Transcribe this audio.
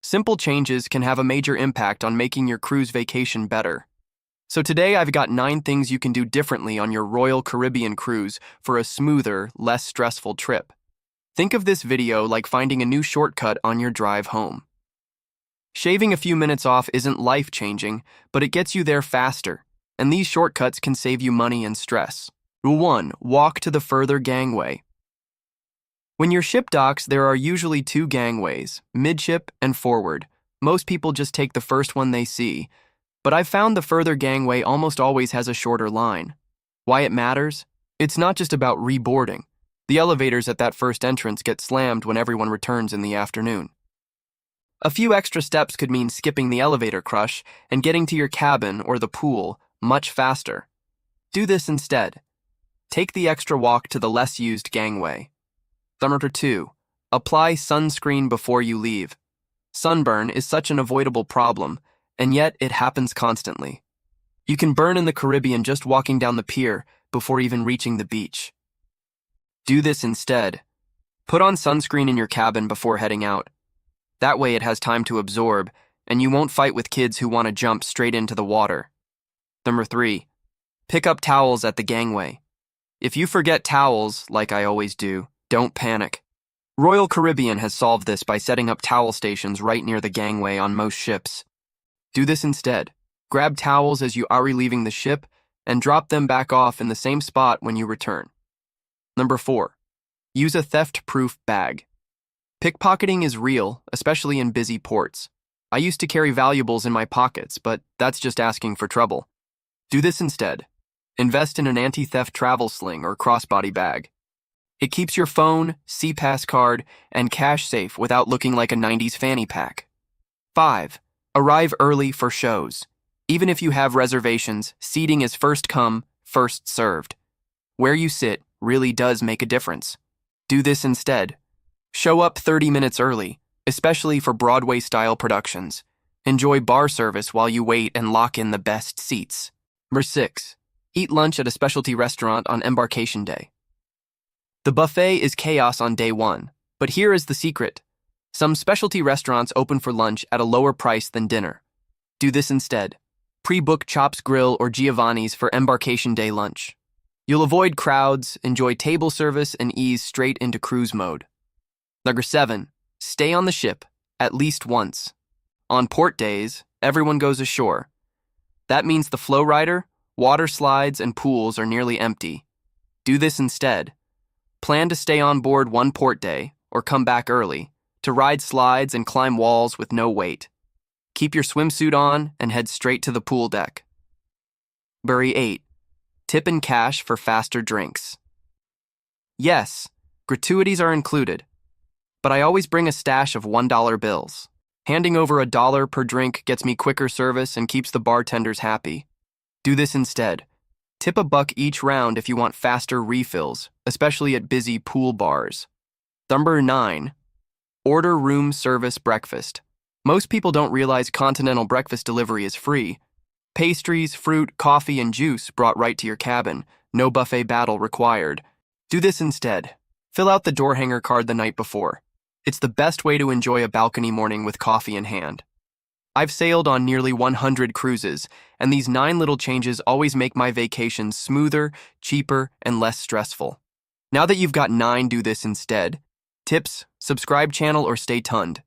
Simple changes can have a major impact on making your cruise vacation better. So today I've got 9 things you can do differently on your Royal Caribbean cruise for a smoother, less stressful trip. Think of this video like finding a new shortcut on your drive home. Shaving a few minutes off isn't life-changing, but it gets you there faster, and these shortcuts can save you money and stress. Rule 1. Walk to the further gangway. When your ship docks, there are usually 2 gangways, midship and forward. Most people just take the first one they see, but I've found the further gangway almost always has a shorter line. Why it matters? It's not just about reboarding. The elevators at that first entrance get slammed when everyone returns in the afternoon. A few extra steps could mean skipping the elevator crush and getting to your cabin or the pool much faster. Do this instead. Take the extra walk to the less used gangway. Number 2. Apply sunscreen before you leave. Sunburn is such an avoidable problem, and yet it happens constantly. You can burn in the Caribbean just walking down the pier before even reaching the beach. Do this instead. Put on sunscreen in your cabin before heading out. That way it has time to absorb, and you won't fight with kids who want to jump straight into the water. Number 3. Pick up towels at the gangway. If you forget towels, like I always do, don't panic. Royal Caribbean has solved this by setting up towel stations right near the gangway on most ships. Do this instead. Grab towels as you are leaving the ship and drop them back off in the same spot when you return. Number 4. Use a theft-proof bag. Pickpocketing is real, especially in busy ports. I used to carry valuables in my pockets, but that's just asking for trouble. Do this instead. Invest in an anti-theft travel sling or crossbody bag. It keeps your phone, SeaPass card, and cash safe without looking like a 90s fanny pack. 5. Arrive early for shows. Even if you have reservations, seating is first come, first served. Where you sit really does make a difference. Do this instead. Show up 30 minutes early, especially for Broadway-style productions. Enjoy bar service while you wait and lock in the best seats. Number 6. Eat lunch at a specialty restaurant on embarkation day. The buffet is chaos on day 1, but here is the secret. Some specialty restaurants open for lunch at a lower price than dinner. Do this instead. Pre-book Chops Grill or Giovanni's for embarkation day lunch. You'll avoid crowds, enjoy table service, and ease straight into cruise mode. Number 7. Stay on the ship, at least once. On port days, everyone goes ashore. That means the flow rider, water slides, and pools are nearly empty. Do this instead. Plan to stay on board one port day, or come back early, to ride slides and climb walls with no wait. Keep your swimsuit on and head straight to the pool deck. Number 8. Tip in cash for faster drinks. Yes, gratuities are included, but I always bring a stash of $1 bills. Handing over $1 per drink gets me quicker service and keeps the bartenders happy. Do this instead. Tip $1 each round if you want faster refills, especially at busy pool bars. Number 9. Order room service breakfast. Most people don't realize continental breakfast delivery is free. Pastries, fruit, coffee, and juice brought right to your cabin. No buffet battle required. Do this instead. Fill out the door hanger card the night before. It's the best way to enjoy a balcony morning with coffee in hand. I've sailed on nearly 100 cruises, and these 9 little changes always make my vacations smoother, cheaper, and less stressful. Now that you've got 9 do this instead, tips, subscribe channel, or stay tuned.